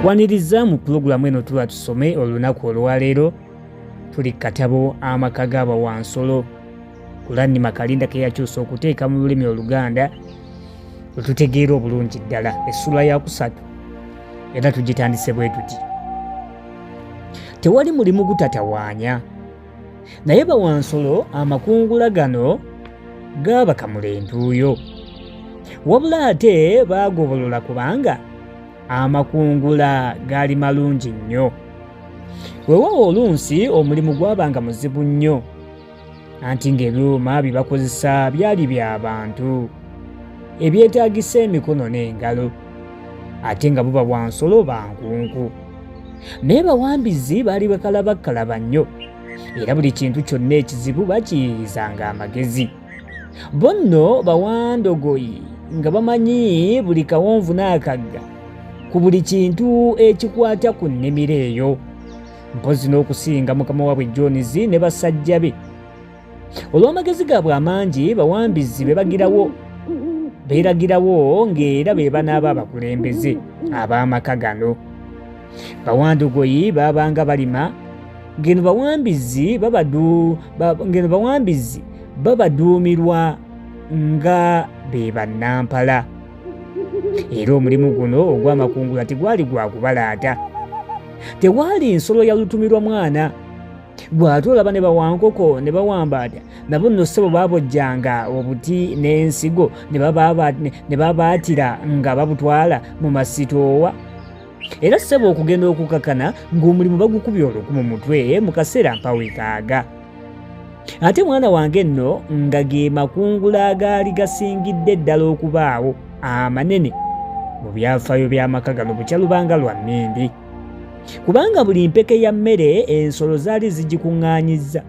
Waniriza mu pulogulaamu eno tuba tusome olunaku olwaleero tuli katabo Amaka ga Bawansolo kulannima Kalinda ke yakyusa okuteeka mu lulimi Oluganda lututegeera obulungi ddala essula ya 3 era tugitandise bwe tuti. Tewali mulimu gutatawaanya naye Bawansolo amakungula gano gaaba kamulentuuyo wabula ate baagobolola kubanga amakungula gaali malungi nnyo. Weewaawo olunsi omulimu gwabanga muzibu nnyo anti ng'ebyuma bye bakozesa byali by'abantu ebyetaagisa emikono n'engalo ate nga bo Bawansolo bankunku. Naye bawambizi baali bakalaba nnyo era buli kintu kyonna ekizibu bakiyizanga amagezi. Bo nno bawandogoyi nga bamanyi buli kawonvu n'akagga ku buli kintu ekikwata ku nnimiro eyo, mpozi n'okusinga mukama waabwe Jones ne basajja be. Olw'amagezi gaabwe amangi bawambizi beeragirawo ng'era be banaaba abakulembeze ab'amaka gano. Bawandogoyi baabanga balima ngeno bawambizi babaduumirwa nga be bannampala. Era omulimu guno ogw'amakungula tegwali gwa kubalaata. Tewaali nsolo yalutumirwa mwana bw'ate olaba ne bawankoko ne bawambaata nabo nno ssebo baabojjanga obuti n'ensigo ne babaatira nga babutwala mu masitoowa. Era ssebo okugenda okukakana ng'omulimu bagukubye olukwe mu mutwe mu kaseera mpawekaaga. Ate mwana wange nno nga ge makungula agaali gasingidde ddala okubaawo amanene mu byafaayo by'amaka gano bukyalubanga lwa mmindi, kubanga buli mpeke ya mmere ensolo zaali zigikuŋŋaanyizza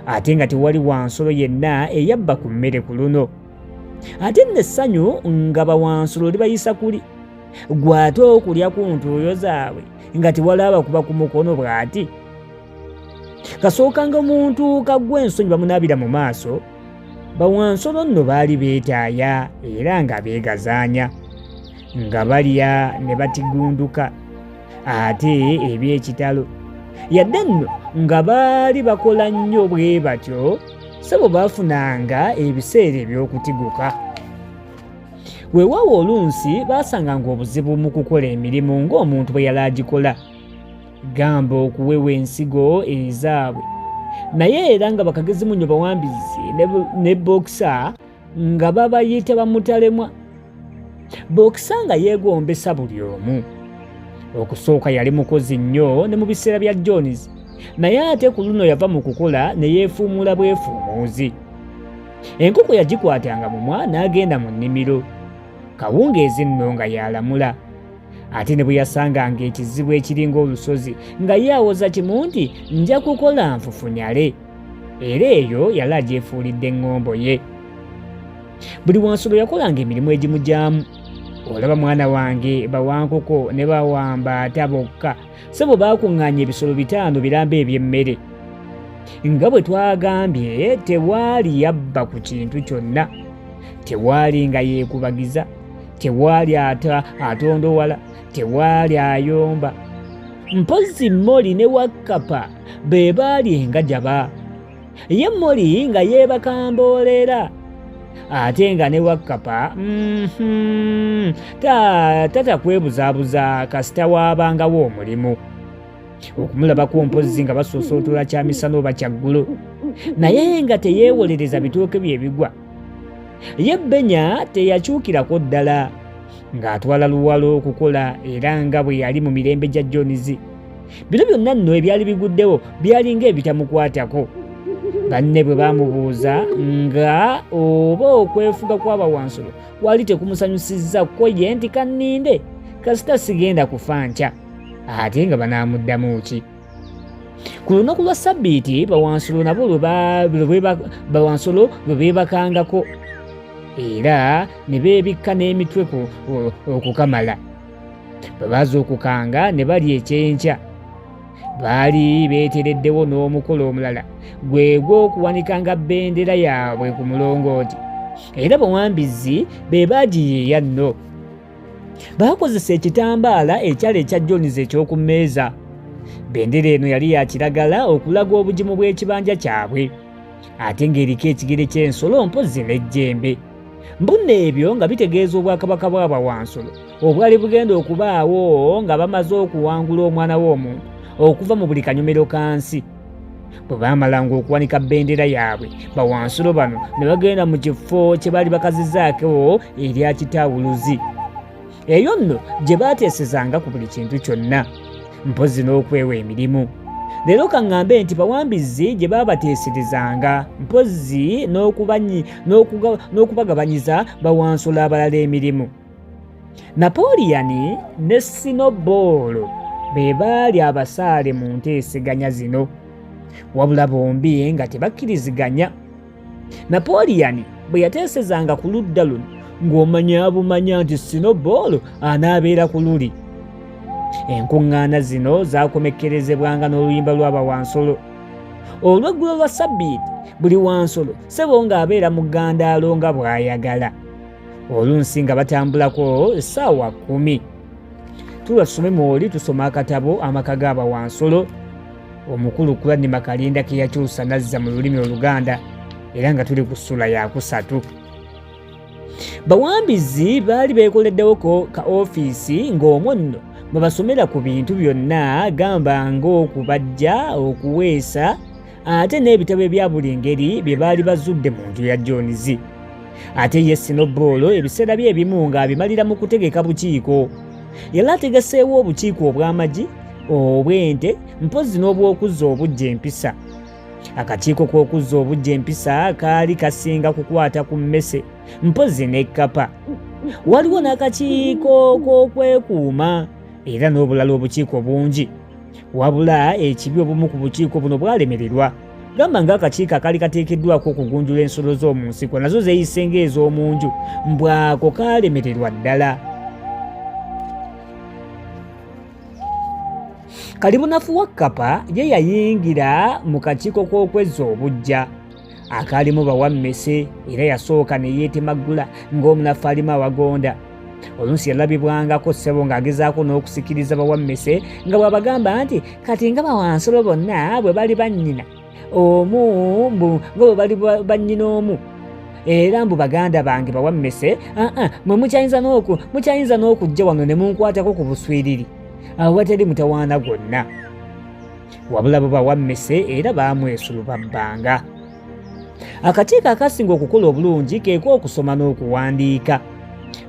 ate nga tewali wansolo yenna eyabba ku mmere ku luno. Ate n'essanyu nga Bawansolo libayisa kuli gw'ate okulya ku ntuuyo zaabwe nga tewalaba kuba ku mukono bw'ati. Kasookanga omuntu kaggwa ensonyi bamunaabira mu maaso, Bawansolo nno baali beetaaya era nga beegazaanya nga balya ne batigunduka ate eby'ekitalo. Yadde nno nga baali bakola nnyo bwe batyo ssebo baafunanga ebiseera eby'okutiguka. Weewaawo olunsi baasanganga obuzibu mu kukola emirimu ng'omuntu bwe yali agikola, gamba okuwewa ensigo ezaabwe. Naye era nga bakagezi munnyo bawambizi ne bokisa nga babayita bamutalemwa. Bokisa nga yeegombesa buli omu. Okusooka yali mukozi nnyo ne mu biseera bya Jones, naye ate ku luno yava mu kukola ne yeefuumula bwefuumuuzi. Enkoko yagikwatanga mumwa n'agenda mu nnimiro, kawungeezi nno nga yalamula. Ate ne bwe yasanganga ekizibu ekiringa olusozi nga yeawoza kimu nti nja kukola nfufunyale, era eyo yali agyefuulidde eŋŋombo ye. Buli Wansolo yakolanga emirimu egimugyamu. Olaba mwana wange bawankoko ne bawambaata bokka ssebo baakuŋŋaanya ebisolo 5 biramba eby'emmere. Nga bwe twagambye tewaali yabba ku kintu kyonna, tewaali nga yeekubagiza, tewaali atondowala, tewaali ayomba. Mpozi Molly ne Wakkapa be baali engajaba, ye Molly nga yeebakamboolera ate nga ne Wakkapa tatakwebuzabuza kasita waabangawo omulimu. Okumulabako mpozi nga basoosootola kyamisana oba kyaggulo naye nga teyeewolereza bitooke bye bigwa. Ye Benya teyakyukirako ddala ng'atwala luwalo okukola era nga bwe yali mu mirembe gya Jones. Bino byonna nno ebyali biguddewo byali ng'ebitamukwatako. Banne bwe baamubuuza nga oba okwefuga kw'Abawansolo kwali tekumusanyusizza ko ye nti kanninde kasita sigenda kufa nkya, ate nga banaamuddamu ki? Ku lunaku lwa Ssabbiiti Bawansolo nabo lwe beebakangako era ne beebikka n'emitwe okukamala. Bwe baaza okukanga ne balya ekyenkya, baali beetereddewo n'omukolo omulala gwe gw'okuwanikanga bbendera yaabwe ku mulongooti, era bawambizi be baagiyeeya nno. baakozesa ekitambaala ekyali ekya Jones eky'oku mmeeza. Bendera eno yali ya kiragala okulaga obugimu bw'ekibanja kyabwe, ate ng'eriko ekigere ky'ensolo mpozzi n'ejjembe. Mbunno ebyo nga bitegeeza obwakabaka bwa Bawansolo obwali bugenda okubaawo nga bamaze okuwangula omwana w'omuntu okuva mu buli kanyomero ka nsi. Bwe baamalanga okuwanika bendera yaabwe, Bawansolo bano ne bagenda mu kifo kye baali bakazizaako erya kitawuluzi. Eyo nno gye baateesezanga ku buli kintu kyonna, mpozzi n'okwewa emirimu. Leero kaŋŋambe nti bawambizi gye baabateeserezanga mpozzi n'okubagabanyiza Bawansolo abalala emirimu. Napoleon ne Sinobolo be baali abasaale mu nteeseganya zino, wabula bombi nga tebakkiriziganya. Napoleon bwe yateesezanga ku ludda luno ng'omanya bumanya nti Sinobolo anaabeera ku luli. Enkuŋŋaana zino zaakomekkerezebwanga n'oluyimba lwa Bawansolo. Olw'eggulo lwa Ssabbiiti buli Wansolo ssebo ng'abeera mu ggandaalo nga bw'ayagala, olunsi nga batambulako essaawa 10. Tulasome mwoli tusoma akatabo Amaka ga Bawansolo, omukulu Kurani Makalinda ke yakyusa n'azza mu lulimi Oluganda, era nga tuli ku ssula ya 3. Bawambizi baali beekoleddewo ka ofiisi ng'omwo nno mwe basomera ku bintu byonna, gamba ng'okubajja, okuweesa, ate n'ebitabo ebya buli ngeri bye baali bazudde mu nju ya Jones. Ate ye Sinobolo ebiseera bye ebimu ng'abimalira mu kutegeka bukiiko. Yali ategeseewo obukiiko obw'amagi, obw'ente, mpozzi n'obw'okuzza obujja empisa. Akakiiko k'okuzza obujja empisa kaali kasinga kukwata ku mmese, mpozzi n'ekkapa. Waliwo n'akakiiko k'okwekuuma era n'obulala obukiiko bungi, wabula ekibi obumu ku bukiiko buno bwalemererwa. Gamba ng'akakiiko akaali kateekeddwako okugunjula ensolo z'omu nsiko nazo zeeyise ng'ez'omu nju, mbwako kaalemererwa ddala. Kalibunafu wa Kkapa ye yayingira mu kakiiko k'okwezza obujja akaalimu bawammese, era yasooka ne yeetemagula ng'omunafu alimu awagonda. Oluusi yalabibwangako ssebo ng'agezaako n'okusikiriza bawammese nga bw'abagamba nti kati nga Bawansolo bonna bwe bali bannyina omu nga bwe bali bannyina omu, era mbu baganda bange bawammese, mwe mukyayinza n'okujja wano ne munkwatako ku buswiriri awatali mutawaana gwonna. Wabula bo bawammese era baamwesulubabbanga. Akakiiko akasinga okukola obulungi keeko okusoma n'okuwandiika.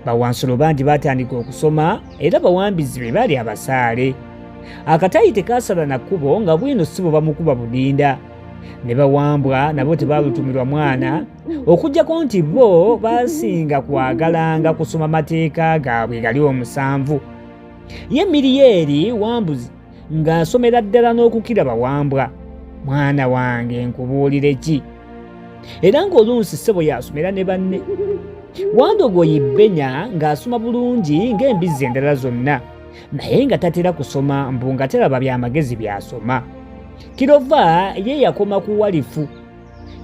Bawansolo bangi baatandika okusoma era bawambizi be baali abasaale. Akatayi tekaasala na kkubo nga bwino si bwe bamukuba budinda. Ne bawambwa nabo tebaalutumirwa mwana, okuggyako nti bo baasinga kwagalanga kusoma mateeka gaabwe gali 7. Ye Miriyeri Wambuzi ng'asomera ddala n'okukira bawambwa. Mwana wange nkubuulire ki? Era ng'oluusi ssebo yasomera ne banne. Wandogoyi Benya ng'asoma bulungi ng'embizzi endala zonna, naye nga tatera kusoma mbu nga teraba byamagezi by'asoma. Kirova ye yakoma ku walifu,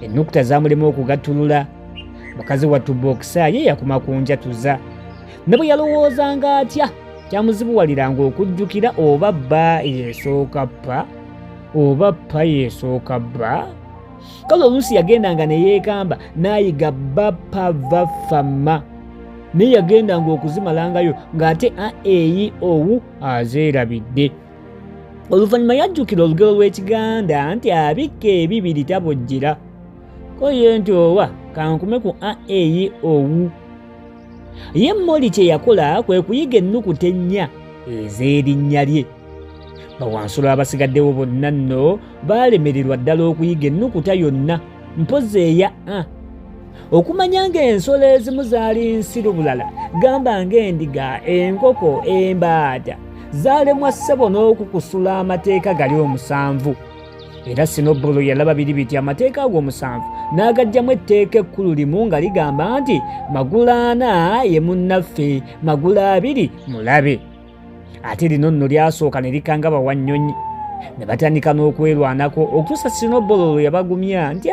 ennukuta zaamulema okugattulula. Mukazi wa Tubokisa ye yakoma ku njatuza. Ne bwe yalowoozanga atya kyamuzibuwaliranga okujjukira oba bba yeesooka ppa oba ppa yeesooka bba. Kale oluusi yagendanga ne yeekamba n'ayiga bapava famma, naye yagendanga okuzimalangayo ng'ate eyi owu azeerabidde. Oluvannyuma yajjukira olugero lw'Ekiganda nti abikka ebibiri tabojjera, ko ye nti owa kankume ku eyi owu. Ye Moli kye yakola kwe kuyiga ennukuta 4 ez'erinnya lye. Bawansolo abasigaddewo bonna nno baalemererwa ddala okuyiga ennukuta yonna mpozzi eya okumanya ng'ensolo ezimu zaali nsiru bulala, gamba ng'endiga, enkoko, embaata zaalemwa ssebo n'okukusula amateeka gali 7. Era Sinobolo yalaba biri biti amateeka ago 7 n'agaggyamu etteeka ekkulu limu nga ligamba nti magula 4 ye munnaffe, magula 2 mulabe. Ate lino nno lyasooka ne likanga Bawannyonyi, ne batandika n'okwerwanako okutuusa Sinobolo lwe yabagumya nti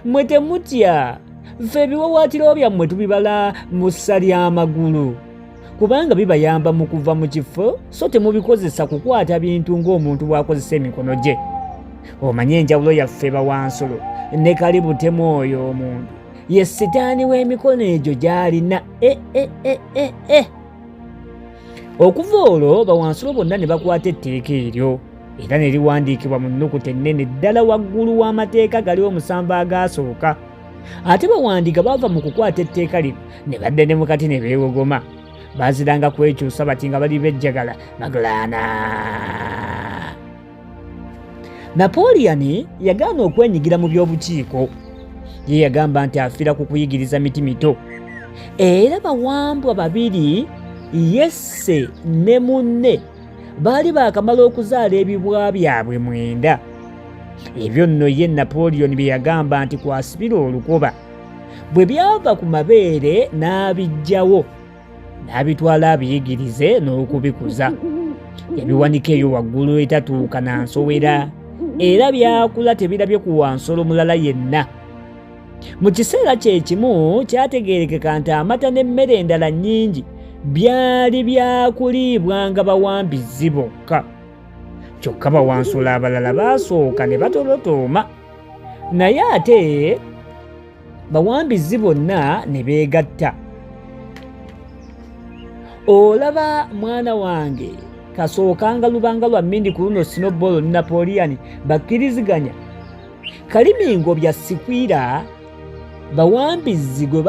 mmwe temutya, ffe ebiwawaatiro byammwe tubibala mu ssa ly'amagulu. kubanga bibayamba mu kuva mu kifo so temubikozesa kukwata bintu ng'omuntu bw'akozesa emikono gye. Omanye enjawulo yaffe Bawansolo ne Kalibutemu oyo omuntu ye sitaani w'emikono egyo gy'alina. Okuva olwo Bawansolo bonna ne bakwata etteeka eryo era ne liwandiikibwa mu nnukuta ennene ddala waggulu w'amateeka gali 7 agaasooka. Ate bawandiika baava mu kukwata etteeka lino ne badde ne mukati ne beewogoma. Baaziranga kwekyusa bati nga bali bejjagala magulaana. Napoleon yagaana okwenyigira mu by'obukiiko. Ye yagamba nti afiira ku kuyigiriza miti mito. Era bawambwa babiri Yesse ne munne baali baakamala okuzaala ebibwa byabwe 9. Ebyo nno ye Napoleon bye yagamba nti kwasibira olukoba. Bwe byava ku mabeere n'abiggyawo n'abitwala abiyigirize n'okubikuza. Yabiwanika eyo waggulu etatuuka na nsowera era byakula tebirabye ku Wansolo mulala yenna. Mu kiseera kye kimu kyategeerekeka nti amata n'emmere endala nnyingi byali byakuliibwanga bawambizi bokka. Kyokka Bawansolo abalala baasooka ne batolotooma. Naye ate bawambizi bonna ne beegatta. Olaba mwana wange kasookanga lubanga lwa mmindi ku luno Sinobolo ne Napoleon bakkiriziganya. Kalimingo bya Sikwira bawambizi gwe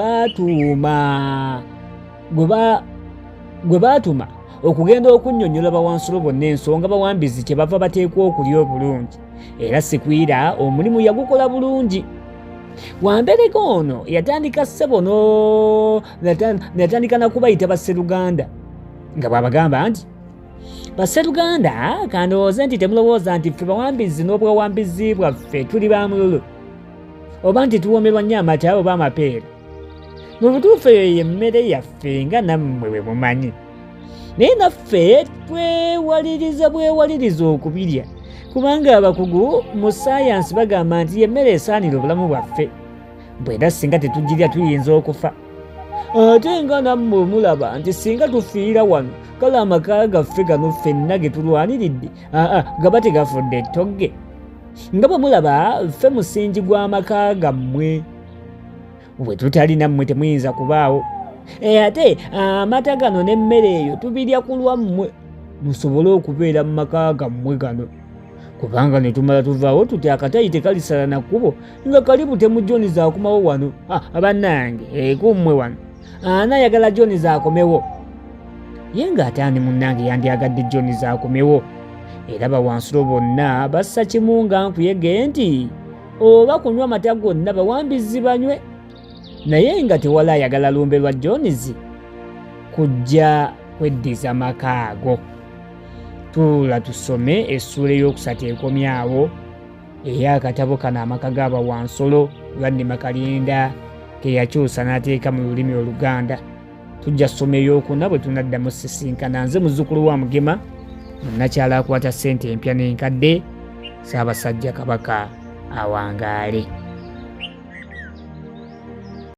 baatuma okugenda okunnyonnyola Bawansolo bonna ensonga bawambizi kye bava bateekwa okulya obulungi. Era Sikwira omulimu yagukola bulungi. Wambereka ono yatandika ssebono yatandika nakubayita Basseruganda nga bw'abagamba nti Basseruganda kandowooze nti temulowooza nti ffe bawambizi n'obwawambizi bwaffe tuli ba mululu oba nti tuwoomerwa nnyo amata oba amapeera. Mu butuufu eyo y'emmere yaffe nga nammwe bwe mumanyi. Naye naffe bwewaliriza okubirya kubanga abakugu mu saayansi bagamba nti y'emmere esaanira obulamu bwaffe. Bwera singa tetugirya tuyinza okufa. Ate nga nammwe mulaba nti singa tufiira wano kale amaka gaffe gano ffenna ge tulwaniridde gaba tegafudde ettogge. Nga bwe mulaba ffe musingi gw'amaka gammwe. Bwe tutali nammwe temuyinza kubaawo. Ate amata gano n'emmere eyo tubirya ku lwammwe musobole okubeera mu maka gammwe gano. Kubanga ne tumala tuvaawo tuti akatayi tekalisala na kkubo nga Kalibutemu John zaakomawo wano. Bannange kummwe wano ana ayagala John zaakomewo. Ye ng'ate ani munnange yandyagadde John zaakomewo. Era Bawansolo bonna bassa kimu nga nkuyege nti oba kunywa amata gonna bawambizi banywe. Naye nga tewali ayagala lumbe lwa Jones kujja kweddiza maka ago. Tuula tusome essula ey'okusatu ekomyawo ey'akatabo kano amaka ga Bawansolo Lwannima Kalinda ke yakyusa n'ateeka mu lulimi Oluganda. Tujja ssoma ey'okuna bwe tunaddamu sisinkana. Nze muzzukulu wa Mugema munnakyala akwata ssente empya n'enkadde Ssaabasajja Kabaka awangaale.